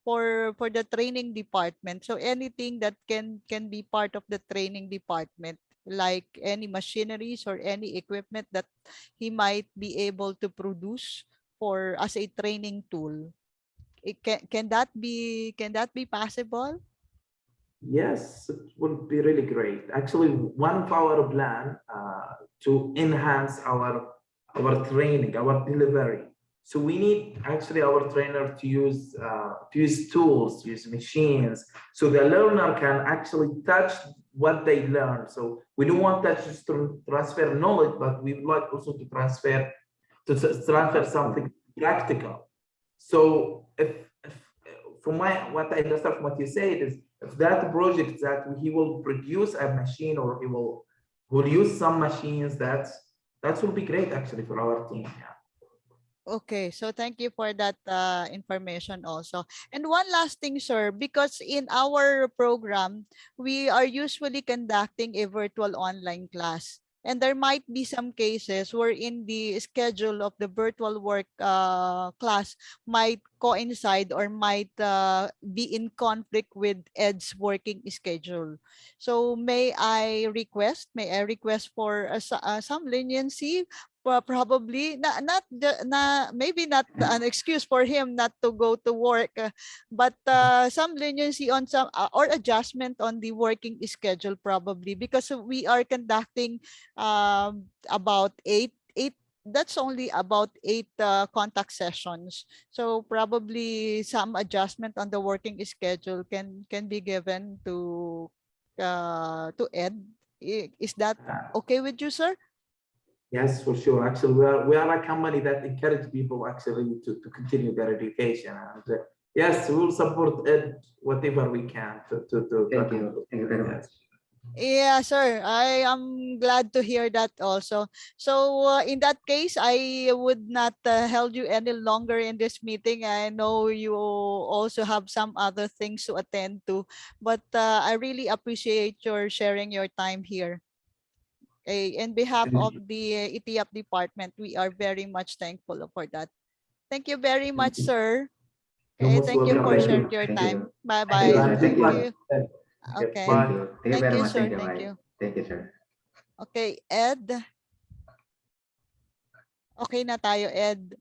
for the training department. So anything that can be part of the training department, like any machineries or any equipment that he might be able to produce for as a training tool. Can that be possible? Yes, it will be really great. Actually, one of our plan to enhance our training, our delivery. So we need actually our trainer to use tools, use machines, so the learner can actually touch what they learn. So we don't want that just to transfer knowledge, but we would like also to transfer something practical. So if from what I understand from what you said is, if that project that he will produce a machine, or he will use some machines, that will be great actually for our team. Yeah. Okay, so thank you for that information also. And one last thing, sir, because in our program, we are usually conducting a virtual online class. And there might be some cases wherein the schedule of the virtual work class might coincide or might be in conflict with Ed's working schedule. So may I request for some leniency, probably maybe not an excuse for him not to go to work, but some leniency on some or adjustment on the working schedule, probably because we are conducting about eight that's only about eight contact sessions. So probably some adjustment on the working schedule can be given to Ed. Is that okay with you, sir? Yes, for sure. Actually, we are a company that encourage people actually to continue their education, and yes, we will support it whatever we can to Thank you. Thank you very much. Yeah, sir. I am glad to hear that also. So in that case, I would not hold you any longer in this meeting. I know you also have some other things to attend to, but I really appreciate your sharing your time here. In behalf Thank of you. the ETEEAP department, we are very much thankful for that. Thank you very Thank much, you. sir. You're Okay, most thank you welcome. for Thank sharing you. your Thank you. time. Bye Thank you, bye. and Thank good Thank luck. you. you. Okay, Okay. Thank bye. you. Thank you Thank very you, much. sir. Thank you, Thank Mike. you. Thank you, sir. Okay, Ed. Okay na tayo, Ed.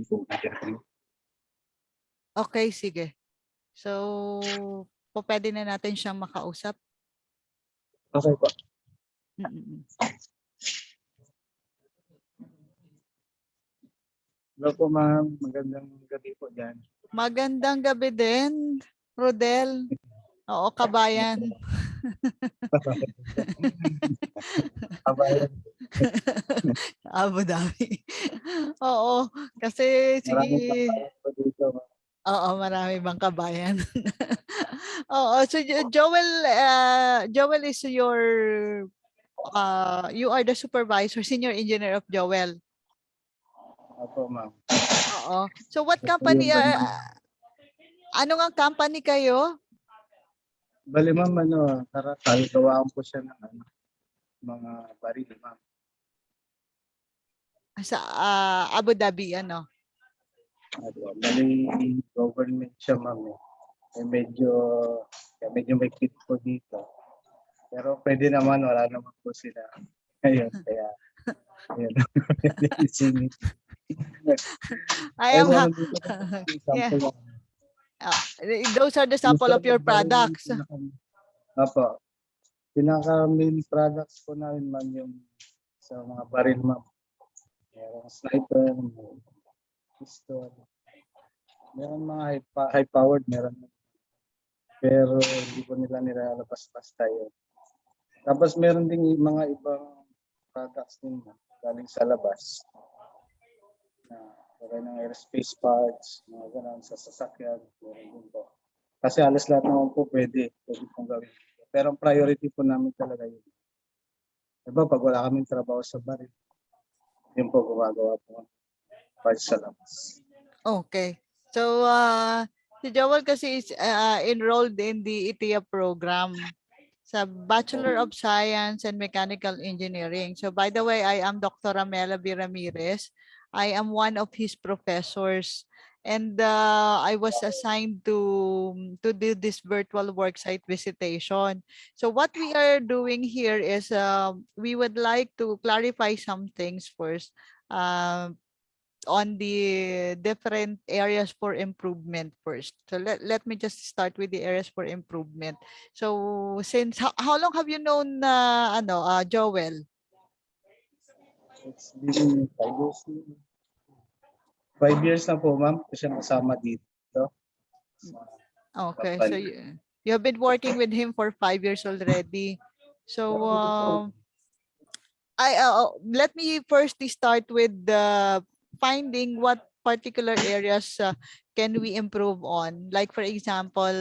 po interview. Okay, sige. So, pwede na natin siyang makausap. Okay po. Mm-mm. Hello po ma'am, magandang gabi po dyan. Magandang gabi din, Rodel. Oo, kabayan. Kabayan, Abu Dhabi. Oo, kasi maraming sige. kabayan po dito. Ma'am. Oo, marami bang kabayan. Oo, so Joel, Joel is your, you are the supervisor, senior engineer of Joel. Opo ma'am. Oo. So what Ito po company, yung ano nga company kayo? bali ma'am, karakal, gawaan po siya ng mga baril ma'am. Sa Abu Dhabi, ano? Bali government siya ma'am. Medyo may kit po dito. Pero pwede naman, wala naman po sila. Ayun, kaya ayun. I Ayun am naman dito po, yeah. sample lang. Those are the sample of your products. Opo. Pinaka main products po namin ma'am yung sa mga baril ma'am. Merong sniper, may pistol. Meron mga high powered, meron. Pero hindi po nila nilalabas basta yun. Tapos meron ding mga ibang products din galing sa labas. Gaya ng aerospace parts, mga ganun sa sasakyan, meron din po. Kasi halos lahat naman po pwede pong gawin. Pero ang priority po namin talaga yun. Diba, pag wala kaming trabaho sa baril, yun po gumagawa po parts sa labas. Okay. So, si Joel kasi is enrolled in the ETEEAP program sa Bachelor of Science and Mechanical Engineering. So, by the way, I am Dr. Ramela B. Ramirez. I am one of his professors. And I was assigned to do this virtual worksite visitation. So what we are doing here is we would like to clarify some things first. On the different areas for improvement first. So let me just start with the areas for improvement. So since how long have you known Joel? It's been 5 years. 5 years na po ma'am kasi masama dito. Okay, so you have been working with him for 5 years already. So let me first start with finding what particular areas can we improve on. Like for example,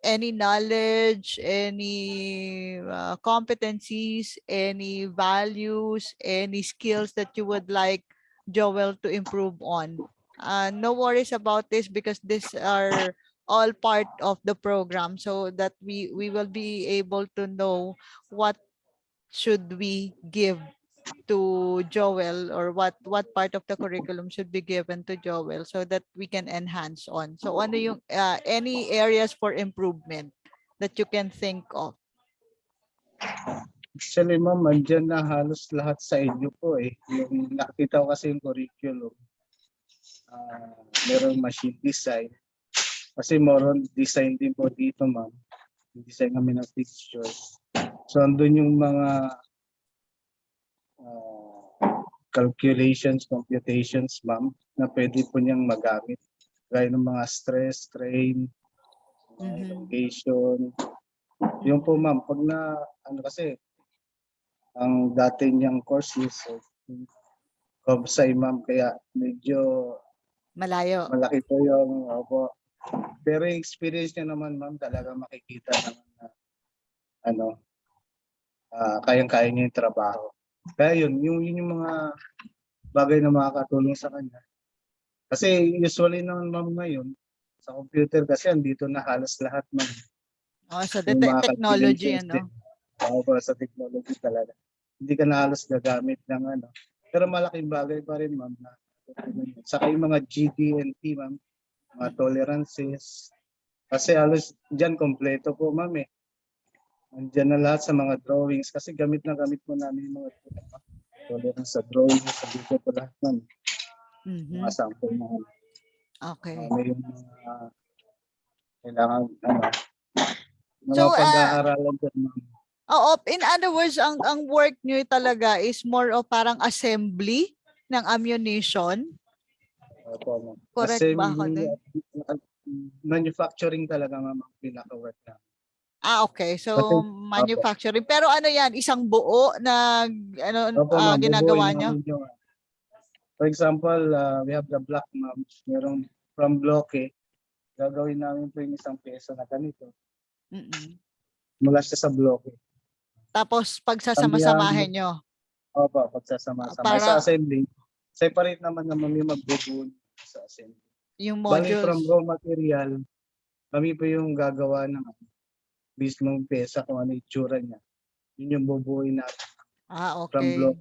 any knowledge, any competencies, any values, any skills that you would like Joel to improve on. No worries about this because these are all part of the program so that we will be able to know what should we give to Joel or what part of the curriculum should be given to Joel so that we can enhance on. So ano yung any areas for improvement that you can think of? Actually ma'am, andyan na halos lahat sa inyo po eh. Yung nakita ko kasi yung curriculum. Merong machine design. Kasi more on design din po dito ma'am. Design kami ng fixtures. So andun yung mga calculations, computations ma'am na pwede po niyang magamit. Gaya ng mga stress, strain, elongation. Yung po ma'am, pag na kasi ang dati niyang course is Comsci ma'am, kaya medyo Malayo. malaki po yung pero yung experience niya naman ma'am talaga makikita naman na kayang-kaya niya yung trabaho. Kaya yun yung mga bagay na makakatulong sa kanya. Kasi usually naman ma'am ngayon sa computer kasi andito na halos lahat ma'am. So the technology Sa technology talaga. Hindi ka na halos gagamit ng Pero malaking bagay pa rin ma'am na saka yung mga GD&T ma'am, mga tolerances. Kasi halos dyan kompleto po ma'am eh. Nandiyan na lahat sa mga drawings kasi gamit na gamit mo namin yung mga tolerance sa drawings, sa dito po lahat ma'am. Mhm. mga sample na Okay. ano yung mga kailangan mga So, pag-aaralan dyan, ma'am. Oo, in other words, ang work niyo talaga is more of parang assembly ng ammunition. Opo, ma'am. Correct ba ako Assembly dun? at manufacturing talaga, ma'am, ang pinaka-work na. Okay. So, Kasi, manufacturing. Pero ano yan, isang buo na opo, ma'am, ginagawa bubuoy nyo? namin yung, for example, we have the block, ma'am. Merong from bloke, gagawin namin po yung isang pyesa na ganito. Mm-mm. Mula siya sa bloke. Tapos, Kambihan, pagsasama-samahin nyo. opo, pagsasama-sama. Sa Para assembly, separate naman yung magbubuo sa assembly. yung Bali from modules. raw material, kami po yung gagawa ng mismong pyesa kung ano yung itsura niya. Yun yung bubuoy natin from Okay. block.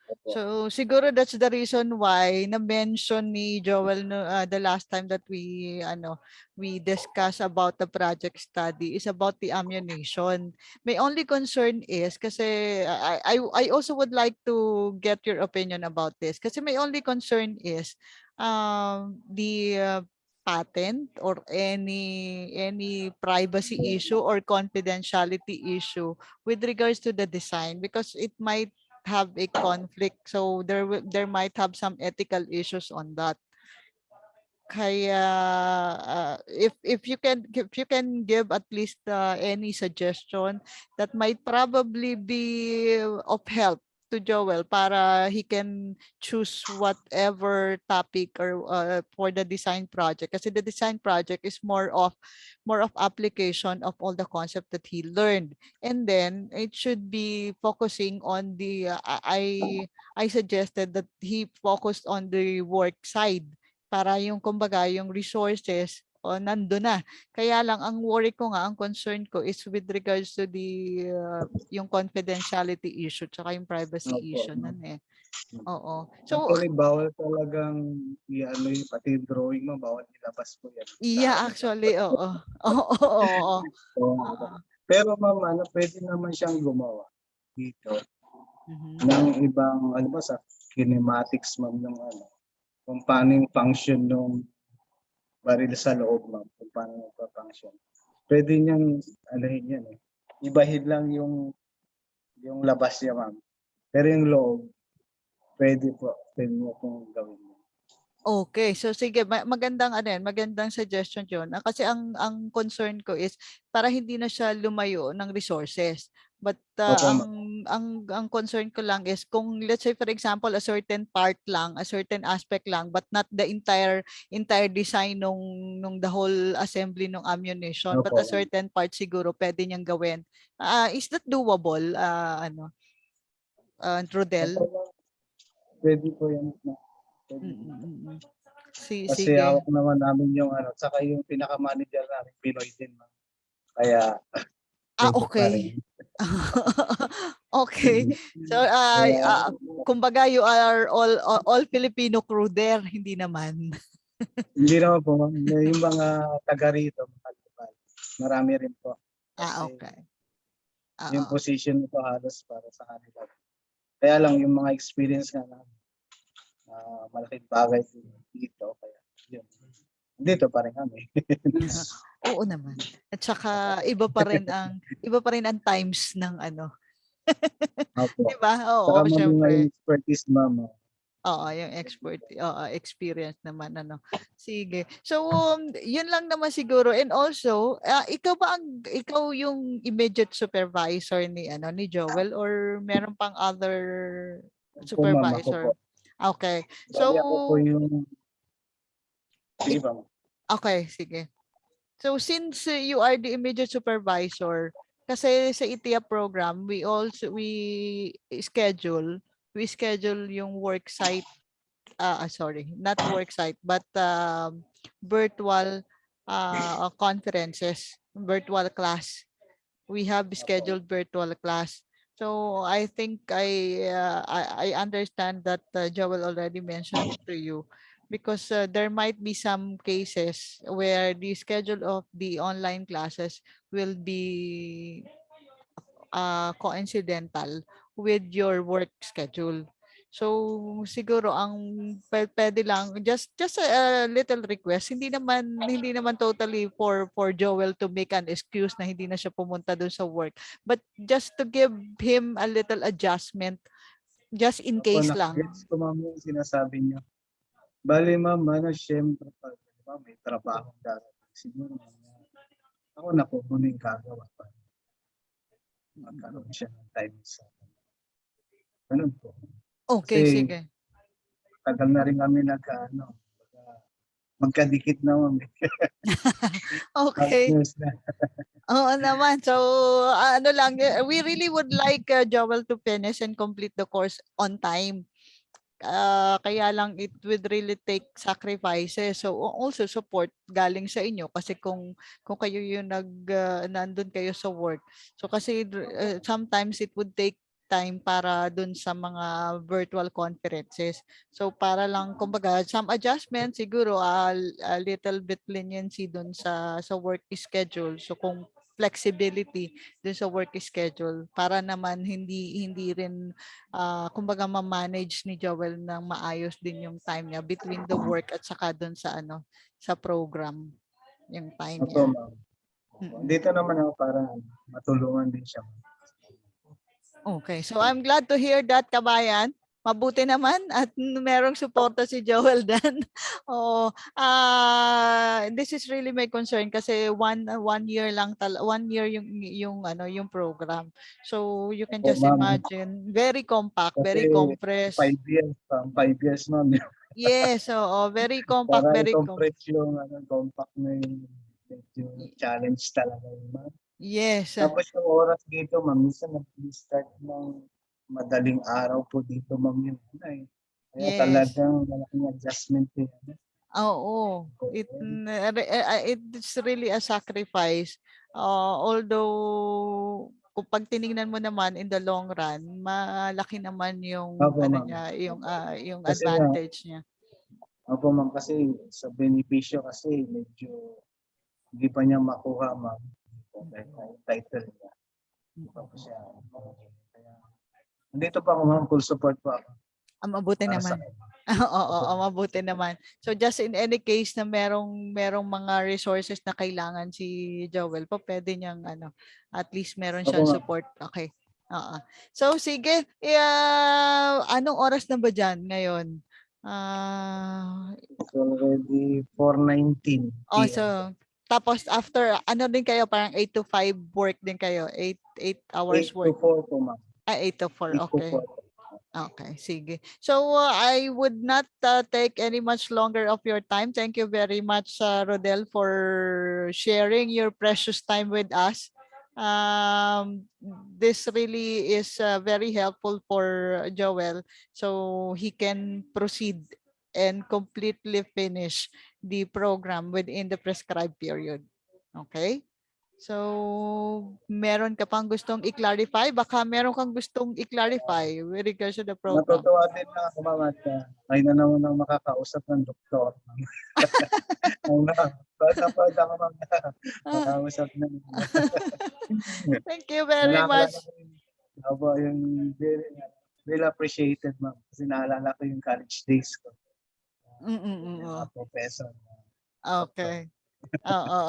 Opo. So siguro that's the reason why na-mention ni Joel the last time that we discuss about the project study is about the ammunition. My only concern is kasi I also would like to get your opinion about this kasi my only concern is the patent or any privacy issue or confidentiality issue with regards to the design because it might have a conflict. So there might have some ethical issues on that. Kaya if you can give at least any suggestion that might probably be of help to Joel para he can choose whatever topic or for the design project kasi the design project is more of application of all the concept that he learned, and then it should be focusing on the I suggested that he focused on the work side para yung kumbaga yung resources nando na. Kaya lang ang worry ko nga, ang concern ko is with regards to the yung confidentiality issue tsaka yung privacy Opo. issue nun eh. Oo. So Actually, bawal talagang i-ano yung pati drawing mo, bawal ilabas po yan. yeah, actually oo. Oo, oo. Oo. Pero ma'am, pwede naman siyang gumawa dito Mhm. ng ibang, sa kinematics ma'am ng kung paano yung function ng baril sa loob ma'am, kung paano yung function. Pwede niyang, yan eh. Ibahid lang yung labas niya ma'am. Pero yung loob, pwede niyo pong gawin. Okay, so sige, magandang magandang suggestion 'yon. Kasi ang concern ko is para hindi na siya lumayo ng resources. But Opo, ang concern ko lang is kung let's say for example a certain part lang, a certain aspect lang but not the entire design nung the whole assembly ng ammunition, but a Opo. certain part siguro pwede niyang gawin. Is that doable? Rodel? Pwede po yan. Pwede. Kasi Sige. hawak naman namin yung saka yung pinaka-manager namin, Pinoy din. Kaya, pwede pa Okay. rin. Okay. So, kumbaga you are all Filipino crew there, hindi naman. Hindi naman po, ma'am. Yung mga taga rito, marami rin po. Kasi Okay. yung position ko halos para sa kanila. Kaya lang yung mga experience nga namin, malaking bagay dito. Kaya yun. Dito pa rin kami. Oo naman. At saka iba pa rin ang times ng Opo. 'Di ba? Saka Oo, mga syempre. expertise, ma'am. Oo, yung experience naman Sige. So, yun lang naman siguro, and also, ikaw yung immediate supervisor ni Joel or meron pang other Opo, ma'am. Ako po. supervisor? Okay. Bali, ako po So, yung... Sige pa, ma'am. okay, sige. So since you are the immediate supervisor, kasi sa ETEEAP program, we schedule yung work site, sorry, not work site, but virtual conferences, virtual class. We have scheduled virtual class. So I think I understand that Joel already mentioned it to you because there might be some cases where the schedule of the online classes will be coincidental with your work schedule. So siguro ang pwede lang just a little request. Hindi naman totally for Joel to make an excuse na hindi na siya pumunta doon sa work. But just to give him a little adjustment just in Opo, case lang. nakagets ko ma'am yung sinasabi niyo. Bali ma'am, syempre pag diba, may trabaho darating siguro ako na po muna yung gagawa pa. Magkaroon siya ng time sa ganun po. Okay, Kasi sige. tagal na rin kami magkadikit na ma'am. Okay. Partners na. Oo naman. So, ano lang, we really would like Joel to finish and complete the course on time. Kaya lang it would really take sacrifices. So, also support galing sa inyo kasi kung kayo yung nandun kayo sa work. So, kasi sometimes it would take time para dun sa mga virtual conferences. So, para lang, kumbaga, some adjustment, siguro a little bit leniency dun sa work schedule. So, kung flexibility dun sa work schedule para naman hindi rin kumbaga ma-manage ni Joel ng maayos din yung time niya between the work at saka dun sa sa program yung time Opo niya. ma'am. Dito naman ako para matulungan din siya. Okay, so I'm glad to hear that, kabayan. Mabuti naman at merong suporta si Joel dan. Oh, this is really my concern kasi one year lang 1 year yung program. So you can Opo, just ma'am. imagine, very compact, very Kasi compressed. 5 years ma'am. Yes, oo, very compact, Para very i-compress yung compact na yung medyo challenge talaga yun ma'am. yes. Tapos yung oras dito ma'am, minsan nag-start ng madaling araw po dito ma'am yun. Kaya Yes. talagang malaking adjustment yun. Oo, it's really a sacrifice. Although kung pag tiningnan mo naman in the long run, malaki naman yung Opo, ano ma'am. niya, yung Kasi advantage niya. Opo ma'am, kasi sa benepisyo kasi medyo hindi pa niya makuha ma'am. Yung title niya. Hindi pa po siya. Kaya, nandito pa ako ma'am, full support po ako. Mabuti Para naman. sa kanya. Oo, mabuti naman. So just in any case na merong mga resources na kailangan si Joel po, pwede niyang at least meron siyang Opo, ma'am. support. Okay. Oo. So sige, anong oras na ba diyan ngayon? It's already 4:19 Oh, p.m. so tapos after din kayo parang 8 to 5 work din kayo, 8 hours 8 to work. 4 po ma'am. 8 to 4, 8 to okay. 4. Okay, sige. So I would not take any much longer of your time. Thank you very much, Rodel, for sharing your precious time with us. This really is very helpful for Joel, so he can proceed and completely finish the program within the prescribed period. Okay? So, meron ka pang gustong i-clarify? Baka meron kang gustong i-clarify with regards to the program. Natutuwa din na ako ma'am at kayo na naman ang makakausap ng doktor. Pwede ako ma'am makausap na. Thank you very much. Abo, yung very appreciated ma'am kasi naalala ko yung college days ko. Yung mga professor. Okay. Oo.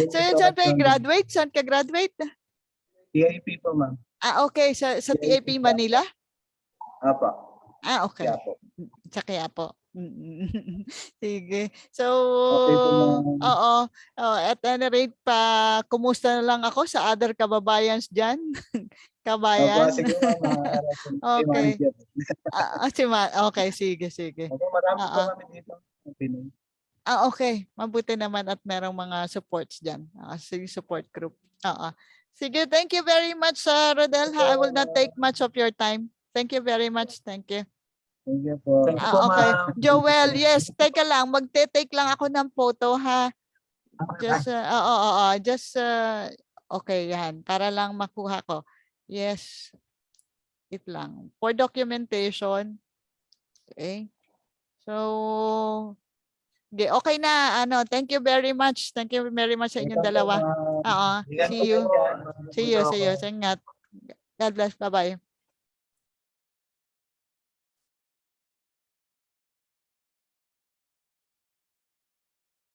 So, yun, saan ka graduate? Saan ka graduate? ETEEAP po ma'am. Okay. Sa TAP Manila? Apa. Okay. Quiapo. Sa Quiapo. Sige. So, Okay po, ma'am. oo. At any rate, kumusta na lang ako sa other kababayans dyan? Kabayan? Sige ma'am. Okay. Okay, sige. Marami po kami dito. Pinoy. Okay. Mabuti naman at merong mga supports dyan. Sige, support group. Sige, thank you very much, Rodel. I will not take much of your time. Thank you very much. Thank you. Thank you po. Okay. Joel, yes. Teka lang. Magte-take lang ako ng photo, ha? Just, okay, yan. Para lang makuha ko. Yes. It lang. For documentation. Okay. So, okay na. Thank you very much. Thank you very much sa inyong dalawa. See you. Ingat. God bless. Bye-bye.